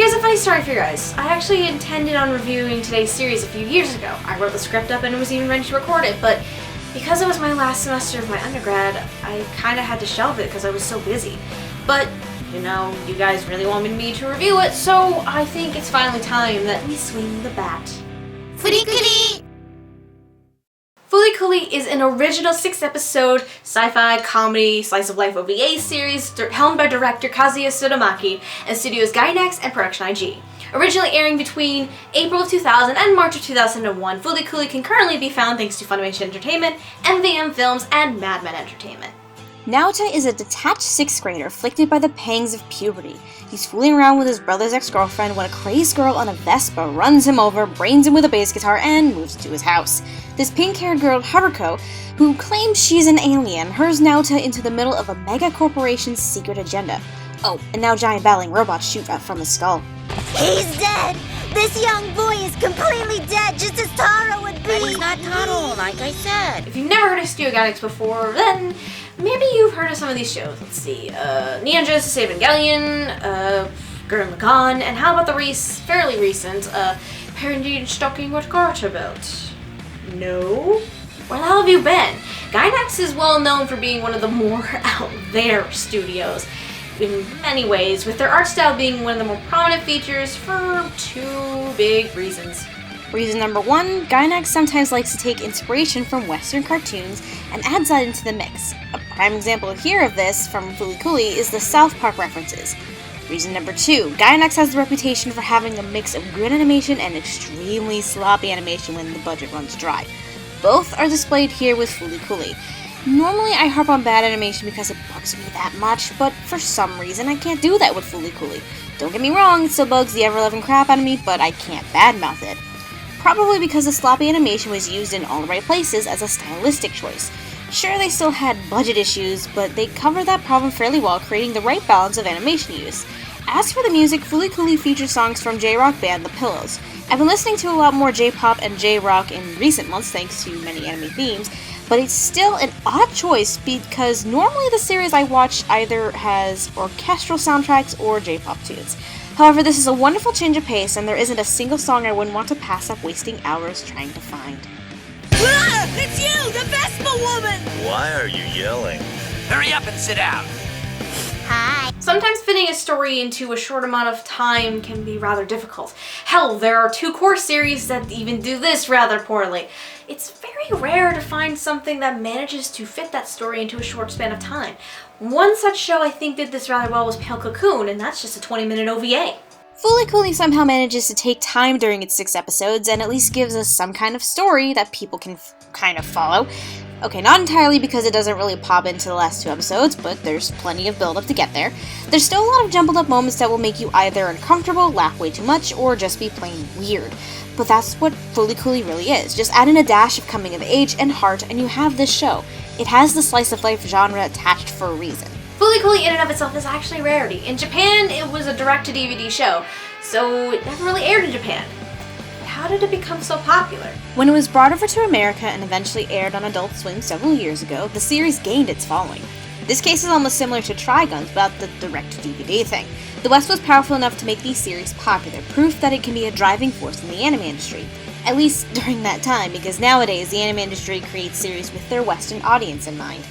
Here's a funny story for you guys. I actually intended on reviewing today's series a few years ago. I wrote the script up and was even ready to record it, but because it was my last semester of my undergrad, I kind of had to shelve it because I was so busy. But, you guys really wanted me to review it, so I think it's finally time that we swing the bat. Furikuri! Fooly Cooly is an original 6-episode sci-fi comedy slice-of-life OVA series helmed by director Kazuya Tsurumaki and studios Gainax and Production IG. Originally airing between April of 2000 and March of 2001, Fooly Cooly can currently be found thanks to Funimation Entertainment, MVM Films, and Madman Entertainment. Naota is a detached 6th grader afflicted by the pangs of puberty. He's fooling around with his brother's ex-girlfriend when a crazed girl on a Vespa runs him over, brains him with a bass guitar, and moves to his house. This pink-haired girl, Haruko, who claims she's an alien, hurls Naota into the middle of a mega corporation's secret agenda. Oh, and now giant battling robots shoot out from his skull. He's dead! This young boy is completely dead, just as Taro would be! But he's not Taro, like I said. If you've never heard of Studio Gainax before, then maybe you've heard of some of these shows. Let's see, Neon Genesis Evangelion, Gurren Lagann, and how about the fairly recent, Parentage Stalking What Garter Belt? No? Where the hell have you been? Gainax is well known for being one of the more out there studios in many ways, with their art style being one of the more prominent features for 2 big reasons. Reason number 1, Gainax sometimes likes to take inspiration from Western cartoons and adds that into the mix. A prime example here of this from Fooly Cooly is the South Park references. Reason number 2, Gainax has the reputation for having a mix of good animation and extremely sloppy animation when the budget runs dry. Both are displayed here with Fooly Cooly. Normally I harp on bad animation because it bugs me that much, but for some reason I can't do that with Fooly Cooly. Don't get me wrong, it still bugs the ever-loving crap out of me, but I can't badmouth it. Probably because the sloppy animation was used in all the right places as a stylistic choice. Sure, they still had budget issues, but they covered that problem fairly well, creating the right balance of animation use. As for the music, Fooly Cooly features songs from J-rock band The Pillows. I've been listening to a lot more J-pop and J-rock in recent months thanks to many anime themes, but it's still an odd choice because normally the series I watch either has orchestral soundtracks or J-pop tunes. However, this is a wonderful change of pace, and there isn't a single song I wouldn't want to pass up wasting hours trying to find. Ah, it's you, the Vespa woman! Why are you yelling? Hurry up and sit down. Hi. Sometimes fitting a story into a short amount of time can be rather difficult. Hell, there are 2 core series that even do this rather poorly. It's very rare to find something that manages to fit that story into a short span of time. One such show I think did this rather well was Pale Cocoon, and that's just a 20-minute OVA. Fooly Cooly somehow manages to take time during its 6 episodes and at least gives us some kind of story that people can kind of follow. Okay, not entirely because it doesn't really pop into the last 2 episodes, but there's plenty of build-up to get there. There's still a lot of jumbled up moments that will make you either uncomfortable, laugh way too much, or just be plain weird. But that's what Fooly Cooly really is. Just add in a dash of coming of age and heart and you have this show. It has the slice-of-life genre attached for a reason. Fooly Cooly in and of itself is actually a rarity. In Japan, it was a direct-to-DVD show, so it never really aired in Japan. How did it become so popular? When it was brought over to America and eventually aired on Adult Swim several years ago, the series gained its following. This case is almost similar to Trigun's without the direct-to-DVD thing. The West was powerful enough to make these series popular, proof that it can be a driving force in the anime industry. At least during that time, because nowadays the anime industry creates series with their Western audience in mind.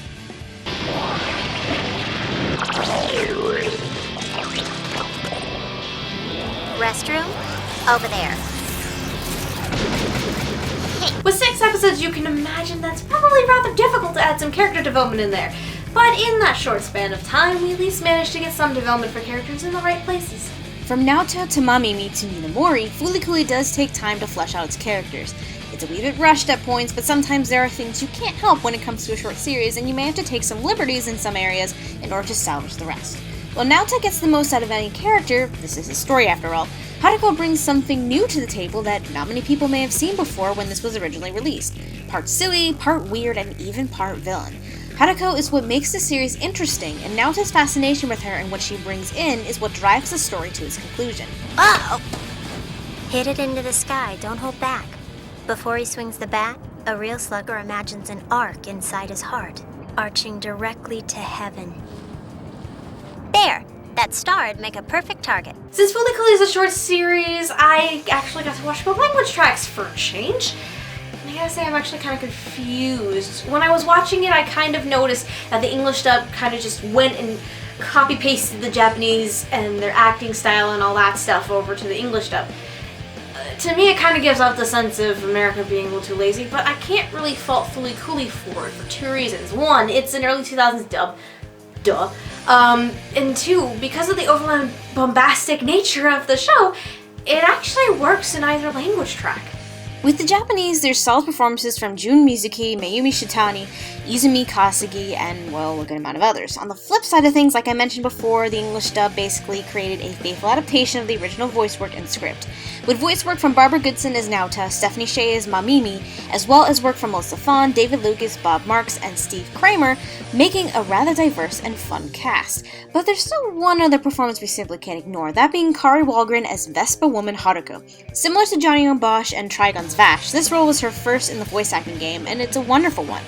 Restroom? Over there. With 6 episodes, you can imagine that's probably rather difficult to add some character development in there. But in that short span of time, we at least managed to get some development for characters in the right places. From Naota to Mamimi to Minamori, Fooly Cooly does take time to flesh out its characters. It's a wee bit rushed at points, but sometimes there are things you can't help when it comes to a short series, and you may have to take some liberties in some areas in order to salvage the rest. While Naota gets the most out of any character, this is his story after all, Haruko brings something new to the table that not many people may have seen before when this was originally released. Part silly, part weird, and even part villain. Haruko is what makes the series interesting, and Naota's fascination with her and what she brings in is what drives the story to its conclusion. Uh-oh! Hit it into the sky, don't hold back. Before he swings the bat, a real slugger imagines an arc inside his heart, arching directly to heaven. There! That star'd make a perfect target. Since Fooly Cooly is a short series, I actually got to watch both language tracks for a change. And I gotta say, I'm actually kind of confused. When I was watching it, I kind of noticed that the English dub kind of just went and copy-pasted the Japanese and their acting style and all that stuff over to the English dub. To me, it kind of gives off the sense of America being a little too lazy, but I can't really fault Fooly Cooly for it for two reasons. One, it's an early 2000s dub. Duh. And two, because of the overly bombastic nature of the show, it actually works in either language track. With the Japanese, there's solid performances from Jun Mizuki, Mayumi Shitani, Izumi Kasagi, and, well, a good amount of others. On the flip side of things, like I mentioned before, the English dub basically created a faithful adaptation of the original voice work and script, with voice work from Barbara Goodson as Nauta, Stephanie Shea as Mamimi, as well as work from Melissa Fon, David Lucas, Bob Marks, and Steve Kramer, making a rather diverse and fun cast. But there's still one other performance we simply can't ignore, that being Kari Walgren as Vespa woman Haruko. Similar to Johnny Young Bosch and Trigon's Vash, this role was her first in the voice acting game, and it's a wonderful one.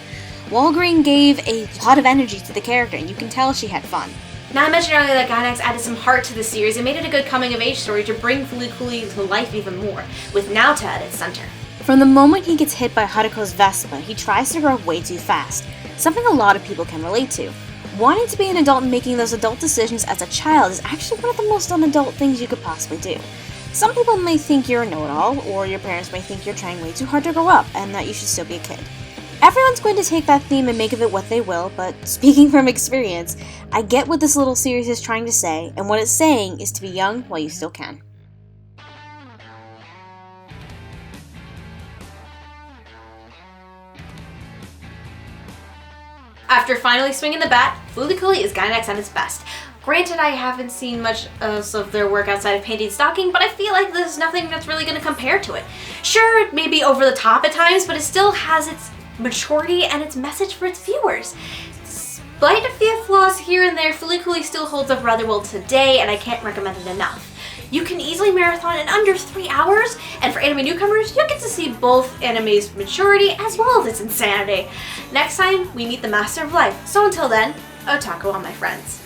Walgren gave a lot of energy to the character, and you can tell she had fun. Now, I mentioned earlier that Gainax added some heart to the series and made it a good coming-of-age story to bring Fooly Cooly to life even more, with Nauta at its center. From the moment he gets hit by Haruko's Vespa, he tries to grow up way too fast, something a lot of people can relate to. Wanting to be an adult and making those adult decisions as a child is actually one of the most unadult things you could possibly do. Some people may think you're a know-it-all, or your parents may think you're trying way too hard to grow up, and that you should still be a kid. Everyone's going to take that theme and make of it what they will, but speaking from experience, I get what this little series is trying to say, and what it's saying is to be young while you still can. After finally swinging the bat, Fooly Cooly is Gainax at its best. Granted, I haven't seen much of their work outside of Painting Stocking, but I feel like there's nothing that's really going to compare to it. Sure, it may be over the top at times, but it still has its maturity and its message for its viewers. Despite a few flaws here and there, Fooly Cooly still holds up rather well today, and I can't recommend it enough. You can easily marathon in under 3 hours, and for anime newcomers, you get to see both anime's maturity as well as its insanity. Next time, we meet the Master of Life, so until then, otaku on my friends.